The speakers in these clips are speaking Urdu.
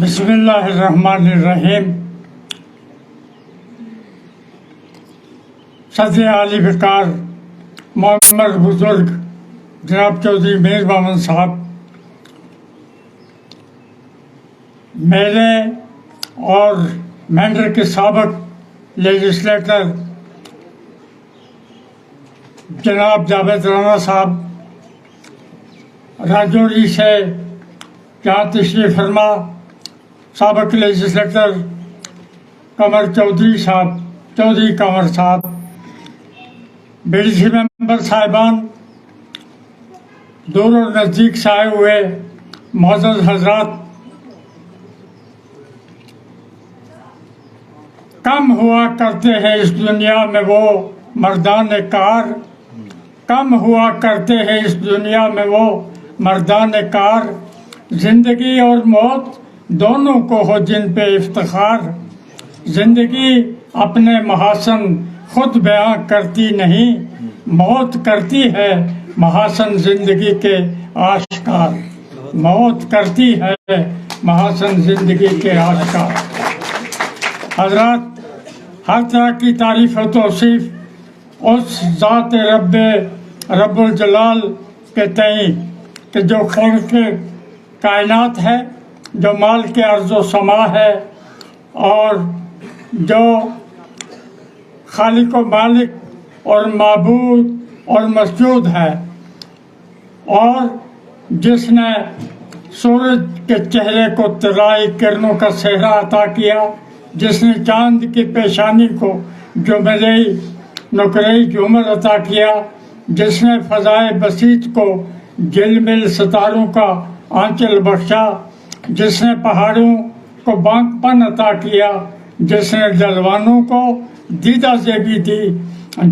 بسم اللہ الرحمن الرحیم۔ صدر عالی وقار محمد بزرگ جناب چودھری میر محمد صاحب، میرے اور مینڈر کے سابق لیجسلیٹر جناب جاوید رانا صاحب، راجوری سے جہاں تشریف فرما سابق لیجسلیٹر قمر چودھری صاحب، چودھری قمر صاحب، بی سی ممبر صاحبان، دور اور نزدیک سے آئے ہوئے معزز حضرات، کم ہوا کرتے ہیں اس دنیا میں وہ مردان کار، کم ہوا کرتے ہیں اس دنیا میں وہ مردان کار، زندگی اور موت دونوں کو ہو جن پہ افتخار، زندگی اپنے محاسن خود بیاں کرتی نہیں، موت کرتی ہے محاسن زندگی کے آشکار، موت کرتی ہے محاسن زندگی کے آشکار۔ حضرات، ہر طرح کی تعریف و توصیف اس ذات رب الجلال کے تئیں کہ جو خالق کائنات ہے، جو مالک ارض و سما ہے، اور جو خالق و مالک اور معبود اور مسجود ہے، اور جس نے سورج کے چہرے کو طلائی کرنوں کا صحرا عطا کیا، جس نے چاند کی پیشانی کو جمرئی نقرئی جمر عطا کیا، جس نے فضائے بسیط کو جل مل ستاروں کا آنچل بخشا، جس نے پہاڑوں کو بانک پن عطا کیا، جس نے ڈلوانوں کو دیدہ زیبی دی،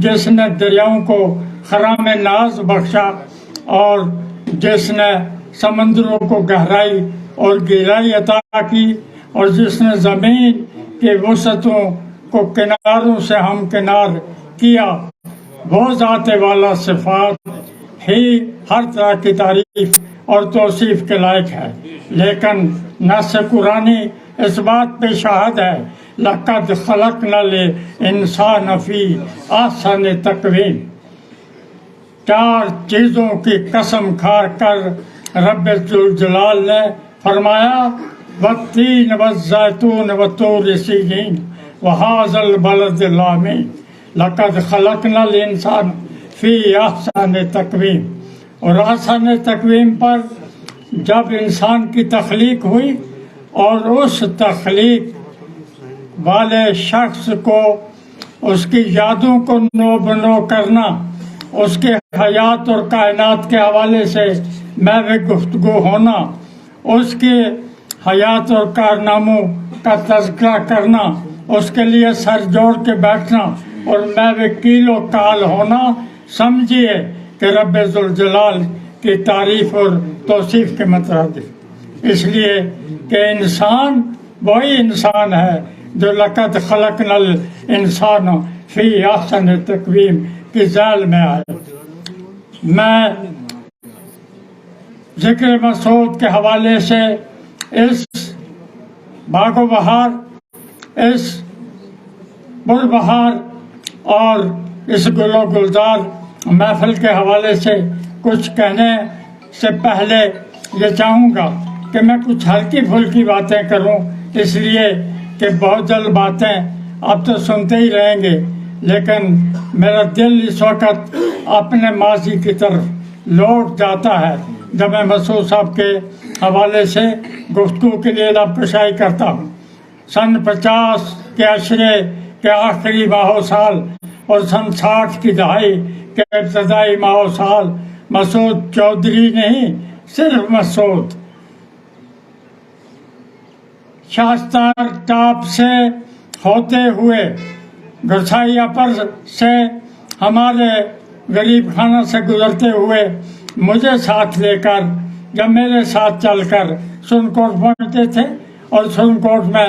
جس نے دریاؤں کو خرام ناز بخشا، اور جس نے سمندروں کو گہرائی اور گہرائی عطا کی، اور جس نے زمین کے وسعتوں کو کناروں سے ہم کنار کیا، وہ ذات والا صفات ہی ہر طرح کی تعریف اور توصیف کے لائق ہے۔ لیکن نص قرآنی اس بات پہ شاہد ہے، لَقَدْ خَلَقْنَا الْإِنسَانَ فِي أَحْسَنِ تَقْوِيمٍ۔ چار چیزوں کی قسم کھا کر رب ذوالجلال نے فرمایا، وَالتِّينِ وَالزَّيْتُونِ وَطُورِ سِينِينَ وَهَٰذَا الْبَلَدِ الْأَمِينِ لَقَدْ خَلَقْنَا الْإِنسَانَ فِي أَحْسَنِ تَقْوِيمٍ۔ اور احسن تقویم پر جب انسان کی تخلیق ہوئی اور اس تخلیق والے شخص کو اس کی یادوں کو نو بنو کرنا، اس کے حیات اور کائنات کے حوالے سے محو گفتگو ہونا، اس کے حیات اور کارناموں کا تذکرہ کرنا، اس کے لیے سر جوڑ کے بیٹھنا اور محو کیل و کال ہونا، سمجھیے کہ رب ذوالجلال کی تعریف اور توصیف کے مترادف، اس لیے کہ انسان وہی انسان ہے جو لقد خلقنا الانسان فی احسن تقویم کی ذیل میں آئے۔ میں ذکر مسعود کے حوالے سے اس باغ و بہار، اس بر بہار اور اس گل و گلزار محفل کے حوالے سے کچھ کہنے سے پہلے یہ چاہوں گا کہ میں کچھ ہلکی پھلکی باتیں کروں، اس لیے کہ بہت جلد باتیں اب تو سنتے ہی رہیں گے، لیکن میرا دل اس وقت اپنے ماضی کی طرف لوٹ جاتا ہے جب میں مسعود صاحب کے حوالے سے گفتگو کے لیے لب کشائی کرتا ہوں۔ سن 50 کے عشرے کے آخری ماہ و سال اور سن 60 کی دہائی کے ابتدائی ماہ و سال، مسعود چودھری نہیں، صرف مسعود، شاستار ٹاپ سے ہوتے ہوئے گرسائی اپر سے ہمارے غریب خانہ سے گزرتے ہوئے مجھے ساتھ لے کر جب میرے ساتھ چل کر سرنکوٹ پہنچتے تھے، اور سرنکوٹ میں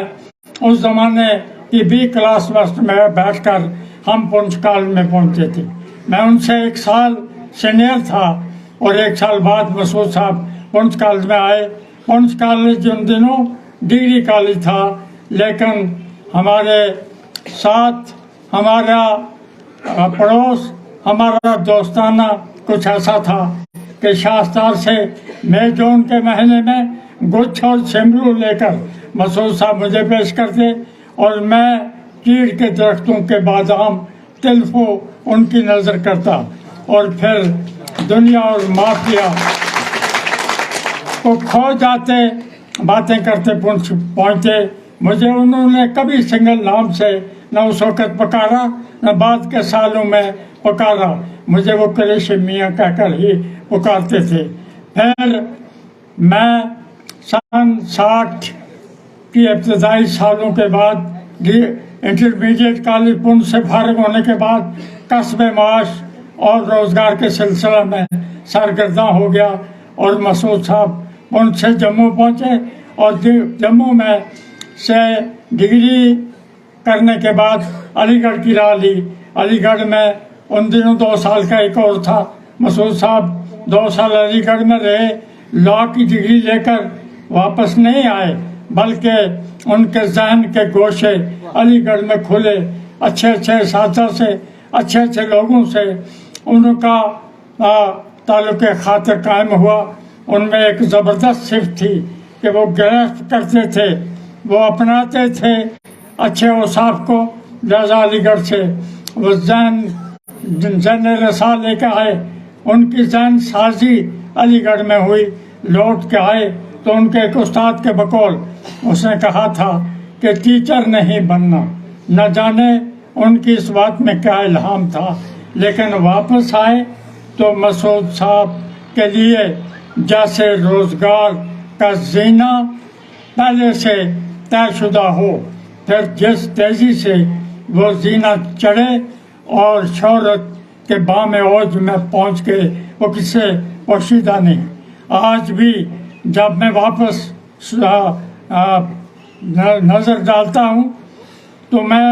اس زمانے کی بی کلاس بس میں بیٹھ کر ہم پنچکال میں پہنچتے تھے۔ میں ان سے 1 سال سینئر تھا، اور 1 سال بعد مسعود صاحب پنچ کالج میں آئے۔ پنچ کالج ان دنوں ڈگری کالج تھا، لیکن ہمارے ساتھ ہمارا پڑوس، ہمارا دوستانہ کچھ ایسا تھا کہ شاستار سے مئی جون کے مہینے میں گچھ اور سمرو لے کر مسعود صاحب مجھے پیش کرتے اور میں چیڑ کے درختوں کے بادام تلفو ان کی نظر کرتا اور پھر دنیا اور مافیا کو کھو جاتے، باتیں کرتے پہنچتے۔ مجھے انہوں نے کبھی سنگل نام سے نہ اس وقت پکارا نہ بعد کے سالوں میں پکارا، مجھے وہ کلیش میاں کہہ کر ہی پکارتے تھے۔ پھر میں سن 60 کی ابتدائی سالوں کے بعد انٹرمیڈیٹ کالج پنڈ سے فارغ ہونے کے بعد کسب معاش اور روزگار کے سلسلہ میں سرگرداں ہو گیا اور مسعود صاحب پنڈ سے جموں پہنچے اور جموں میں سے ڈگری کرنے کے بعد علی گڑھ کی راہ لی۔ علی گڑھ میں ان دنوں 2 سال کا ایک اور تھا۔ مسعود صاحب 2 سال علی گڑھ میں رہے، لاء کی ڈگری لے کر واپس نہیں آئے، بلکہ ان کے ذہن کے گوشے علی گڑھ میں کھلے، اچھے اساتذہ سے، اچھے لوگوں سے ان کا تعلق خاطر قائم ہوا۔ ان میں ایک زبردست صفت تھی کہ وہ گرفت کرتے تھے، وہ اپناتے تھے اچھے اوصاف کو، لہذا علی گڑھ سے وہ ذہن رسا لے کے آئے۔ ان کی ذہن سازی علی گڑھ میں ہوئی، لوٹ کے آئے تو ان کے ایک استاد کے بقول اس نے کہا تھا کہ ٹیچر نہیں بننا، نہ جانے ان کی اس بات میں کیا الہام تھا، لیکن واپس آئے تو مسعود صاحب کے لیے جیسے روزگار کا زینہ پہلے سے طے شدہ ہو، پھر جس تیزی سے وہ زینہ چڑھے اور شہرت کے بام اوج میں پہنچ گئے، وہ کس سے پوشیدہ نہیں۔ آج بھی جب میں واپس نظر ڈالتا ہوں تو میں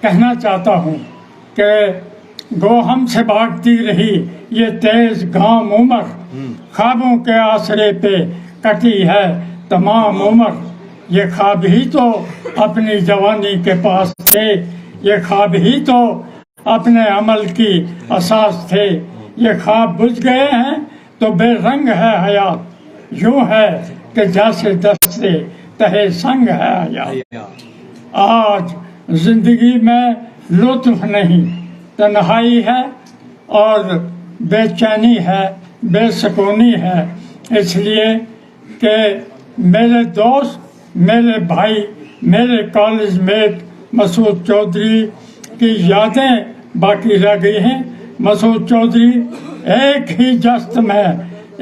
کہنا چاہتا ہوں کہ گو ہم سے بھاگتی رہی یہ تیز گام عمر، خوابوں کے آسرے پہ کٹی ہے تمام عمر۔ یہ خواب ہی تو اپنی جوانی کے پاس تھے، یہ خواب ہی تو اپنے عمل کی اساس تھے، یہ خواب بجھ گئے ہیں تو بے رنگ ہے حیات، یوں ہے کہ جیسے دستے تہے سنگ ہے حیات۔ آج زندگی میں لطف نہیں، تنہائی ہے اور بے چینی ہے، بے سکونی ہے، اس لیے کہ میرے دوست، میرے بھائی، میرے کالج میٹ مسعود چودھری کی یادیں باقی رہ گئی ہیں۔ مسعود چودھری ایک ہی جست میں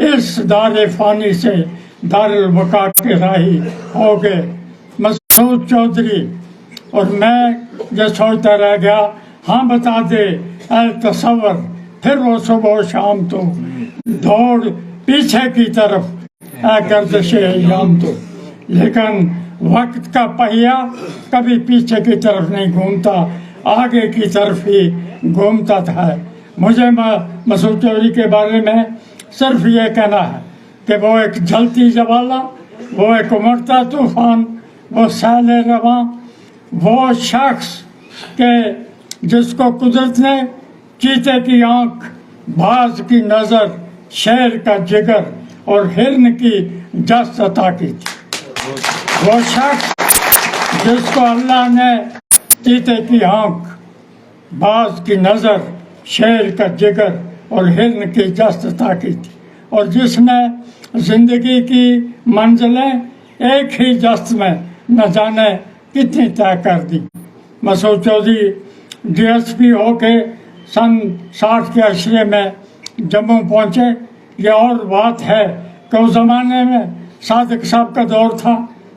اس دار فانی سے دار البقا کے راہی ہو گئے۔ مسعود چودھری اور میں جو سوچتا رہ گیا، ہاں بتا دے اے تصور، پھر وہ صبح و شام تو دوڑ پیچھے کی طرف اے گردش ایام تو، لیکن وقت کا پہیہ کبھی پیچھے کی طرف نہیں گھومتا، آگے کی طرف ہی گھومتا تھا۔ مجھے مسعود چودھری کے بارے میں صرف یہ کہنا ہے کہ وہ ایک جلتی جوالا، وہ ایک امڑتا طوفان، وہ سیل رواں، وہ شخص کہ جس کو قدرت نے چیتے کی آنکھ، باز کی نظر، شیر کا جگر اور ہرن کی جست عطا کی تھی۔ وہ شخص جس کو اللہ نے چیتے کی آنکھ، باز کی نظر، شیر کا جگر اور ہرن کی جست عطا کی تھی، اور جس نے زندگی کی منزلیں ایک ہی جست میں نہ جانے کتنی طے کر دی۔ مسعود چودھری ڈی ایس پی ہو کے سن 60 کے عشرے میں جموں پہنچے۔ یہ اور بات ہے کہ اس زمانے میں صادق صاحب کا دور تھا۔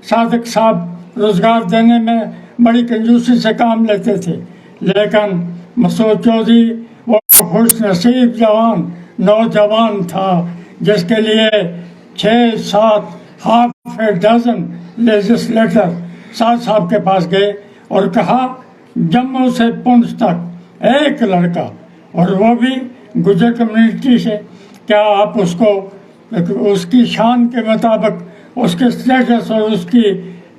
صادق صاحب روزگار دینے میں بڑی کنجوسی سے کام لیتے تھے، لیکن مسعود چودھری وہ خوش نصیب نوجوان تھا جس کے لیے 6-7 ہاف اے ڈزن لیجسلیٹر صاحب کے پاس گئے اور کہا جموں سے پنچ تک ایک لڑکا، اور وہ بھی گجر کمیونٹی سے، کیا آپ اس کو اس کی شان کے مطابق، اس کے اسٹیٹس اور اس کی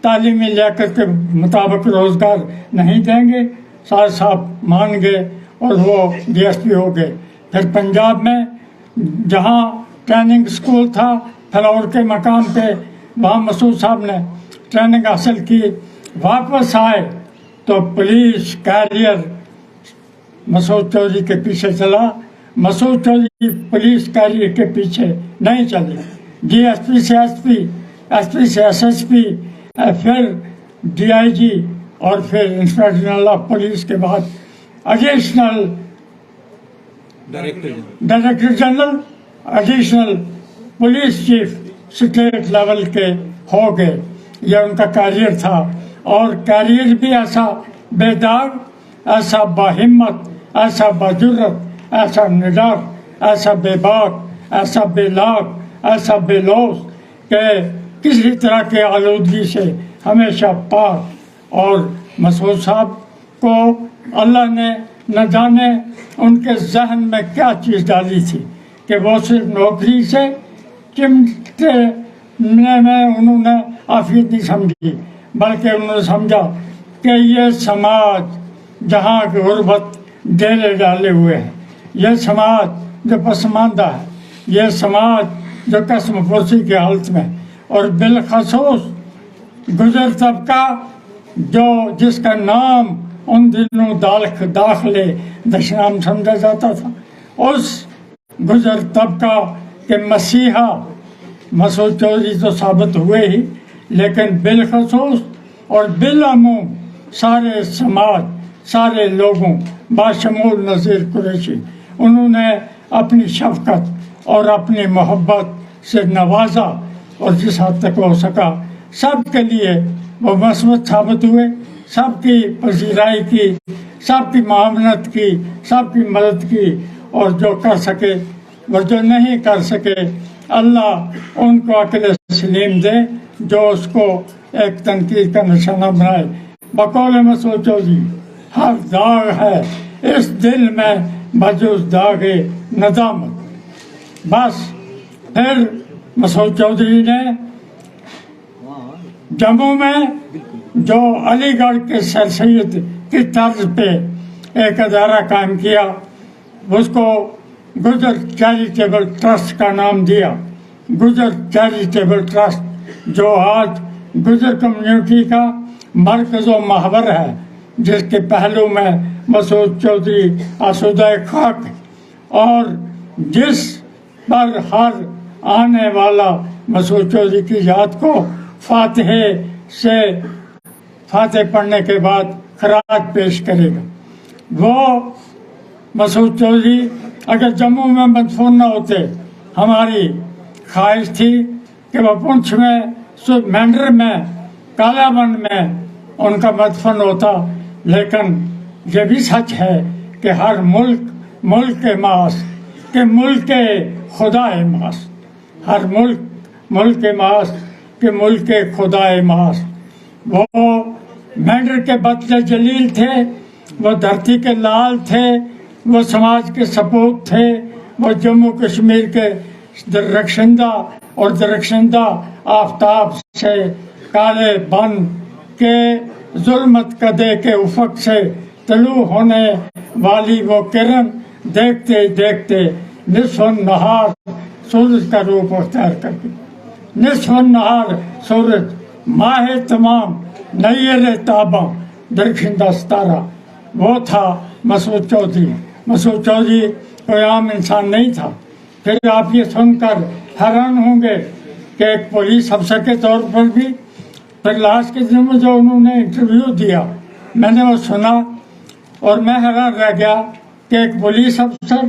تعلیمی لیاقت کے مطابق روزگار نہیں دیں گے، سارے صاحب مان گئے اور وہ ڈی ایس پی ہو گئے۔ پھر پنجاب میں جہاں ٹریننگ اسکول تھا فلور کے مقام پہ، وہاں مسعود صاحب نے ٹریننگ حاصل کی، واپس آئے تو پولیس کیریئر مسعود چودھری کے پیچھے چلا۔ مسعود چودھری پولیس کیریئر کے پیچھے نہیں چلے، ڈی ایس پی سے ایس پی، ایس پی سے ایس ایس پی، پھر ڈی آئی جی اور پھر انسپکٹر جنرل آف پولیس کے بعد additional director general, additional police chief state level کے ہو گئے۔ یہ ان کا کیریئر تھا، اور کیریئر بھی ایسا بے داغ، ایسا باہمت، ایسا باجرت، ایسا نڈر، ایسا بے باک، ایسا بے لاگ، ایسا بے لوث کہ کسی طرح کے آلودگی سے ہمیشہ پاک۔ اور مسعود صاحب کو اللہ نے نہ جانے ان کے ذہن میں کیا چیز ڈالی تھی کہ وہ صرف نوکری سے چمٹے میں انہوں نے عافیت نہیں سمجھی، بلکہ انہوں نے سمجھا کہ یہ سماج جہاں کی غربت ڈیرے ڈالے ہوئے ہیں، یہ سماج جو پسماندہ ہے، یہ سماج جو قسم پرسی کی حالت میں، اور بالخصوص گزر طبقہ جو جس کا نام ان دنوں داخلے دشنام سمجھا جاتا تھا، اس گزر طبقہ کے مسیحا مسعود چودھری تو ثابت ہوئے ہی، لیکن بالخصوص اور بالعموم سارے سماج، سارے لوگوں باشمول نذیر قریشی، انہوں نے اپنی شفقت اور اپنی محبت سے نوازا، اور جس حد تک ہو سکا سب کے لیے وہ مثبت ثابت ہوئے، سب کی پذیرائی کی، سب کی معاونت کی، سب کی مدد کی، اور جو کر سکے اور جو نہیں کر سکے اللہ ان کو عقل سلیم دے جو اس کو ایک تنقید کا نشانہ بنائے۔ بقول مسعود چودھری، ہر داغ ہے اس دل میں بجز داغ ندامت۔ بس پھر مسعود چودھری نے جموں میں جو علی گڑھ کے سر سید کی طرز پہ ایک ادارہ قائم کیا، اس کو گجر چیریٹیبل ٹرسٹ کا نام دیا، گجر چیریٹیبل ٹرسٹ، جو آج گجر کمیونٹی کا مرکز و محور ہے، جس کے پہلو میں مسعود چودھری آسودہ خاک، اور جس پر ہر آنے والا مسعود چودھری کی یاد کو فاتحے سے فاتح پڑھنے کے بعد خراج پیش کرے گا۔ وہ مسعود چودھری اگر جموں میں مدفون نہ ہوتے، ہماری خواہش تھی کہ وہ پونچھ میں، مینڈر میں، کالا بند میں ان کا مدفن ہوتا، لیکن یہ بھی سچ ہے کہ ہر ملک کے ماس کہ ملک خدا ماس، ہر ملک کے ماس کہ ملک خدا ماس۔ وہ مینڈر کے بدلے جلیل تھے، وہ دھرتی کے لال تھے، وہ سماج کے سپوت تھے، وہ جموں کشمیر کے درخشندہ اور درخشندہ آفتاب سے، کالے بن کے ظلمت کدے کے افق سے طلوع ہونے والی وہ کرن، دیکھتے دیکھتے نصف النہار سورج کا روپ اختیار کر گئی۔ نصف النہار سورج، ماہ تمام، نیر تاباں، درخشندہ ستارہ، وہ تھا مسعود چودھری۔ مسعود چودھری کوئی عام انسان نہیں تھا۔ پھر آپ یہ سن کر حیران ہوں گے کہ ایک پولیس افسر کے طور پر بھی، پھر لاسٹ کے دنوں میں جو انہوں نے انٹرویو دیا، میں نے وہ سنا اور میں حیران رہ گیا کہ ایک پولیس افسر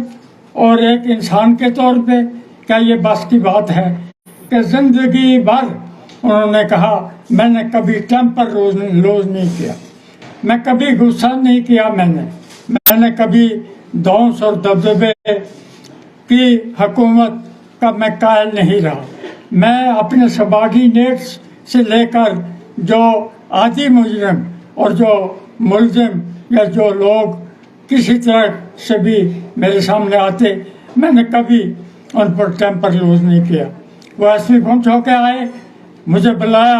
اور ایک انسان کے طور پہ کیا یہ بس کی بات ہے کہ زندگی بھر انہوں نے کہا میں نے کبھی ٹیمپر لوز نہیں کیا، میں کبھی غصہ نہیں کیا، میں نے کبھی دونس اور دبدبے کی حکومت کا میں قائل نہیں رہا۔ میں اپنے سبارڈینیٹس سے لے کر جو عادی مجرم اور جو ملزم یا جو لوگ کسی طرح سے بھی میرے سامنے آتے، میں نے کبھی ان پر ٹیمپر لوز نہیں کیا۔ وہ ایس پی پہنچ ہو کے آئے، مجھے بلایا،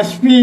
SP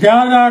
11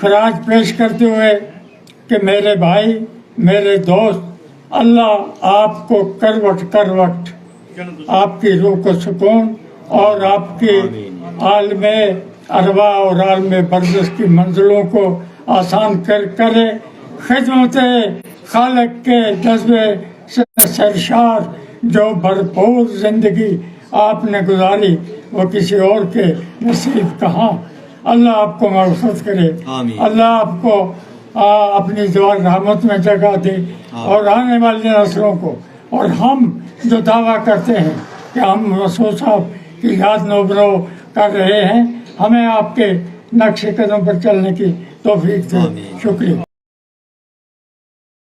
خراج پیش کرتے ہوئے کہ میرے بھائی، میرے دوست، اللہ آپ کو کروٹ کروٹ آپ کی روح کو سکون اور آپ کی عالم ارواح اور عالم برزخ کی منزلوں کو آسان کرے. خدمت خالق کے جذبے سے سرشار جو بھرپور زندگی آپ نے گزاری وہ کسی اور کے نصیب کہاں. اللہ آپ کو مغفرت کرے. اللہ آپ کو اپنی دوار رحمت میں جگہ دے اور آنے والی نسلوں کو. اور ہم جو دعویٰ کرتے ہیں کہ ہم مسعود صاحب کی یاد نوبرو کر رہے ہیں، ہمیں آپ کے نقش قدم پر چلنے کی توفیق دے. شکریہ.